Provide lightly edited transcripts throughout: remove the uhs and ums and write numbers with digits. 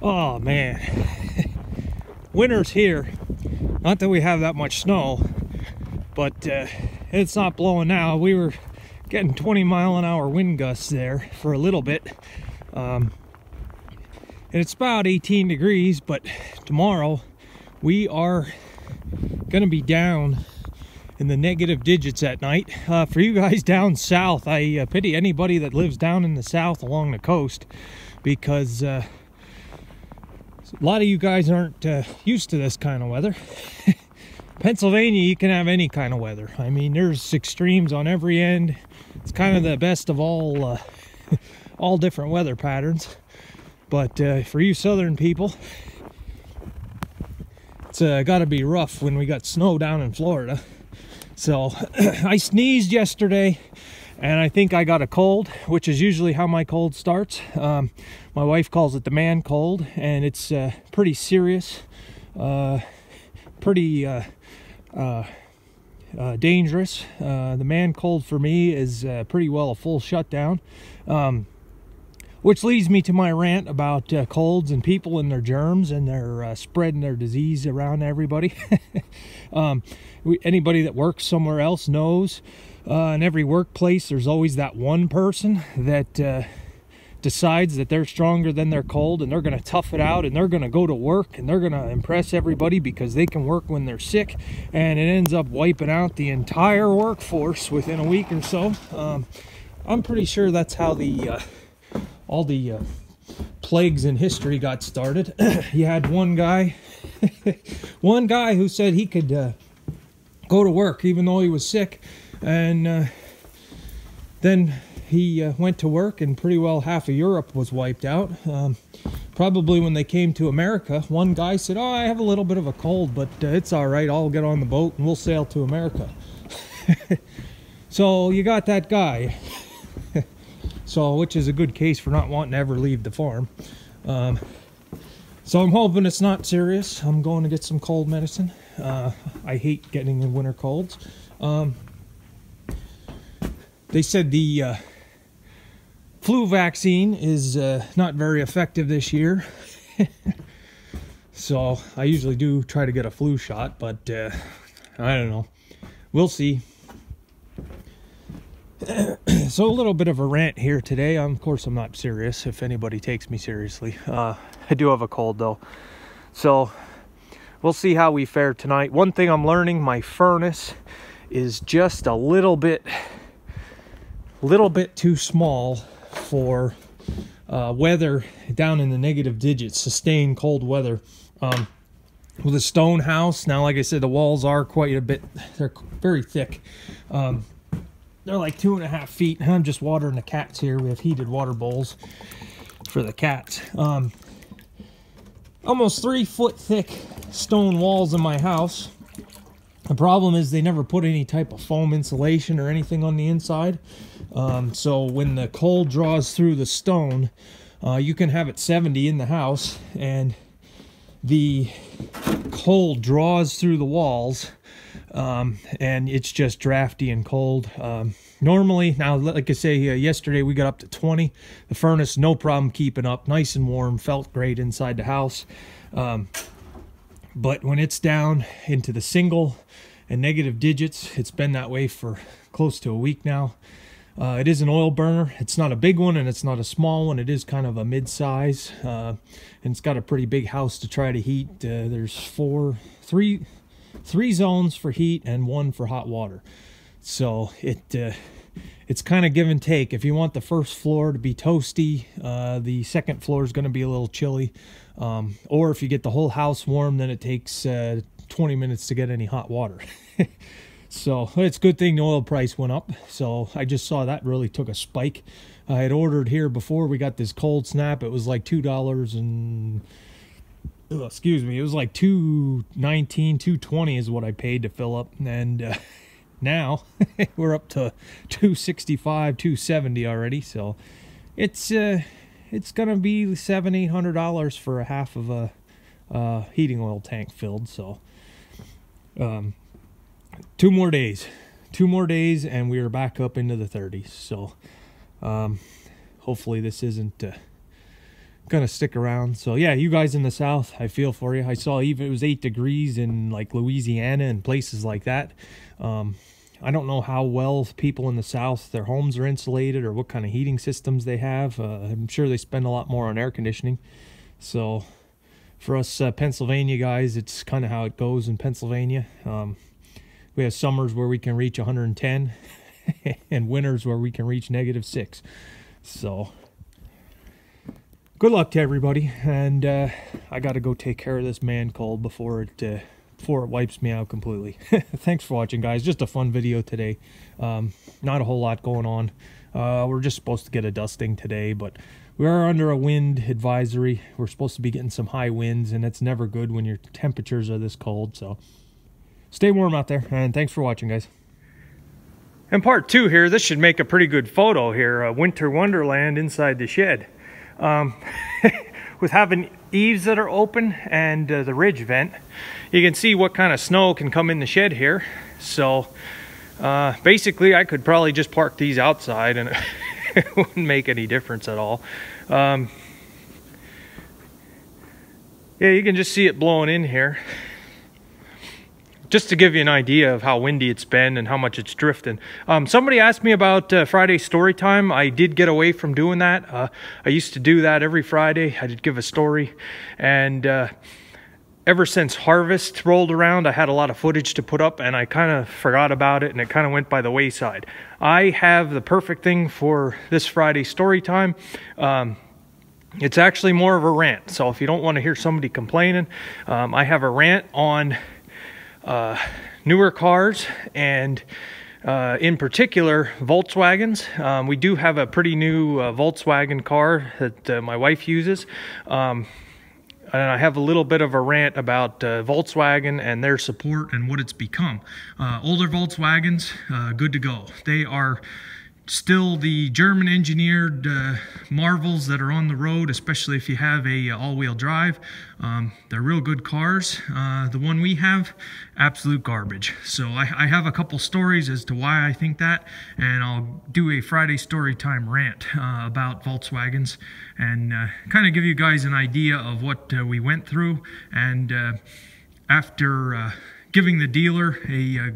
Oh man, winter's here. Not that we have that much snow, but it's not blowing now. We were getting 20-mile-an-hour wind gusts there for a little bit. And it's about 18 degrees, but tomorrow we are gonna be down in the negative digits at night. For you guys down south, I pity anybody that lives down in the south along the coast, because a lot of you guys aren't used to this kind of weather. Pennsylvania, you can have any kind of weather. I mean, there's extremes on every end. It's kind of the best of all all different weather patterns. But for you southern people, it's got to be rough when we got snow down in Florida. So I sneezed yesterday, and I think I got a cold, which is usually how my cold starts. My wife calls it the man cold, and it's pretty serious, pretty dangerous. The man cold for me is pretty well a full shutdown, which leads me to my rant about colds and people and their germs, and they're spreading their disease around everybody. Anybody that works somewhere else knows, in every workplace there's always that one person that decides that they're stronger than their cold, and they're going to tough it out, and they're going to go to work, and they're going to impress everybody because they can work when they're sick, and it ends up wiping out the entire workforce within a week or so. I'm pretty sure that's how all the plagues in history got started. You had one guy who said he could go to work even though he was sick, and then he went to work, and pretty well half of Europe was wiped out. Probably when they came to America, one guy said, "Oh, I have a little bit of a cold, but it's all right. I'll get on the boat and we'll sail to America." So you got that guy. So, which is a good case for not wanting to ever leave the farm. So I'm hoping it's not serious. I'm going to get some cold medicine. I hate getting the winter colds. They said the flu vaccine is not very effective this year. So I usually do try to get a flu shot, but I don't know. We'll see. So a little bit of a rant here today. Of course, I'm not serious, if anybody takes me seriously. I do have a cold though, so we'll see how we fare tonight. One thing I'm learning, my furnace is just a little bit too small for weather down in the negative digits, sustained cold weather. With a stone house, now like I said, the walls are quite a bit, they're very thick. They're like 2.5 feet. I'm just watering the cats here. We have heated water bowls for the cats. Almost 3 foot thick stone walls in my house. The problem is they never put any type of foam insulation or anything on the inside. So when the cold draws through the stone, you can have it 70 in the house, and the cold draws through the walls. And it's just drafty and cold. Normally, now like I say, yesterday we got up to 20. The furnace, no problem keeping up, nice and warm, felt great inside the house. But when it's down into the single and negative digits, it's been that way for close to a week now. It is an oil burner. It's not a big one and it's not a small one. It is kind of a mid-size, and it's got a pretty big house to try to heat. There's three zones for heat and 1 for hot water. So it's kind of give and take. If you want the first floor to be toasty, the second floor is going to be a little chilly. Or if you get the whole house warm, then it takes 20 minutes to get any hot water. So it's a good thing the oil price went up. So I just saw that really took a spike. I had ordered here before we got this cold snap. It was like $2 and... excuse me, it was like $2.19, $2.20 is what I paid to fill up, and now we're up to $2.65, $2.70 already. So it's gonna be $700-800 for a half of a heating oil tank filled. So 2 more days, and we are back up into the 30s. So hopefully this isn't gonna stick around. So yeah, you guys in the south, I feel for you. I saw even it was 8 degrees in like Louisiana and places like that. I don't know how well people in the south, their homes are insulated or what kind of heating systems they have. I'm sure they spend a lot more on air conditioning. So for us Pennsylvania guys, it's kind of how it goes in Pennsylvania. We have summers where we can reach 110 and winters where we can reach -6. So good luck to everybody, and I got to go take care of this man cold before it wipes me out completely. Thanks for watching, guys. Just a fun video today. Not a whole lot going on. We're just supposed to get a dusting today, but we are under a wind advisory. We're supposed to be getting some high winds, and it's never good when your temperatures are this cold. So stay warm out there, and thanks for watching, guys. In part 2 here, this should make a pretty good photo here. Winter wonderland inside the shed. With having eaves that are open and the ridge vent, you can see what kind of snow can come in the shed here. So basically I could probably just park these outside and it wouldn't make any difference at all. Yeah, you can just see it blowing in here. Just to give you an idea of how windy it's been and how much it's drifting. Somebody asked me about Friday story time. I did get away from doing that. I used to do that every Friday. I did give a story. And ever since harvest rolled around, I had a lot of footage to put up and I kind of forgot about it and it kind of went by the wayside. I have the perfect thing for this Friday story time. It's actually more of a rant. So if you don't want to hear somebody complaining, I have a rant on newer cars and in particular Volkswagens. We do have a pretty new Volkswagen car that my wife uses, and I have a little bit of a rant about Volkswagen and their support and what it's become. Older Volkswagens, good to go. They are still the German engineered marvels that are on the road, especially if you have a all-wheel drive. They're real good cars. The one we have, absolute garbage. So I have a couple stories as to why I think that, and I'll do a Friday story time rant about Volkswagens and kind of give you guys an idea of what we went through, and after giving the dealer a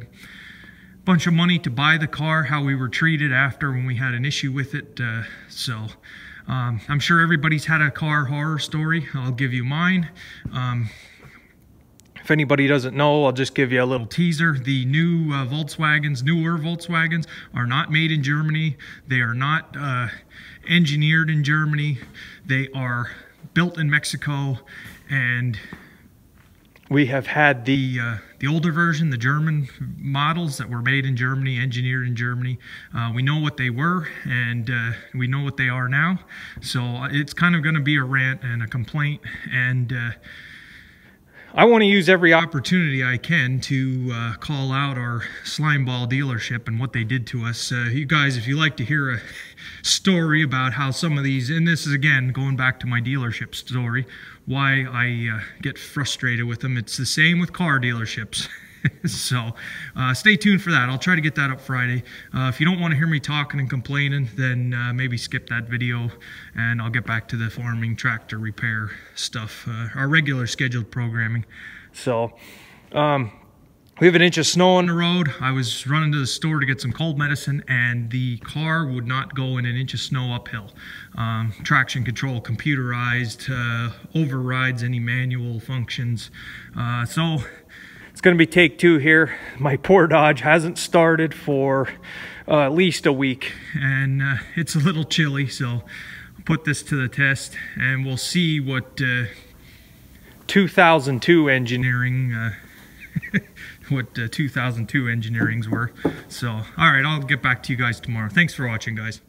bunch of money to buy the car, how we were treated after when we had an issue with it. So I'm sure everybody's had a car horror story. I'll give you mine. If anybody doesn't know, I'll just give you a little teaser. The new Volkswagens, newer Volkswagens, are not made in Germany. They are not engineered in Germany. They are built in Mexico, and we have had the older version, the German models that were made in Germany, engineered in Germany. We know what they were, and we know what they are now. So it's kind of going to be a rant and a complaint, and I want to use every opportunity I can to call out our Slimeball dealership and what they did to us. You guys, if you like to hear a story about how some of these, and this is again going back to my dealership story, why I get frustrated with them. It's the same with car dealerships. So stay tuned for that. I'll try to get that up Friday. If you don't want to hear me talking and complaining, then maybe skip that video and I'll get back to the farming tractor repair stuff, our regular scheduled programming. So we have an inch of snow on the road. I was running to the store to get some cold medicine and the car would not go in an inch of snow uphill. Traction control computerized, overrides any manual functions. So it's going to be take 2 here. My poor Dodge hasn't started for at least a week, and it's a little chilly, so I'll put this to the test and we'll see what 2002 engineering what 2002 engineering's were. So all right, I'll get back to you guys tomorrow. Thanks for watching, guys.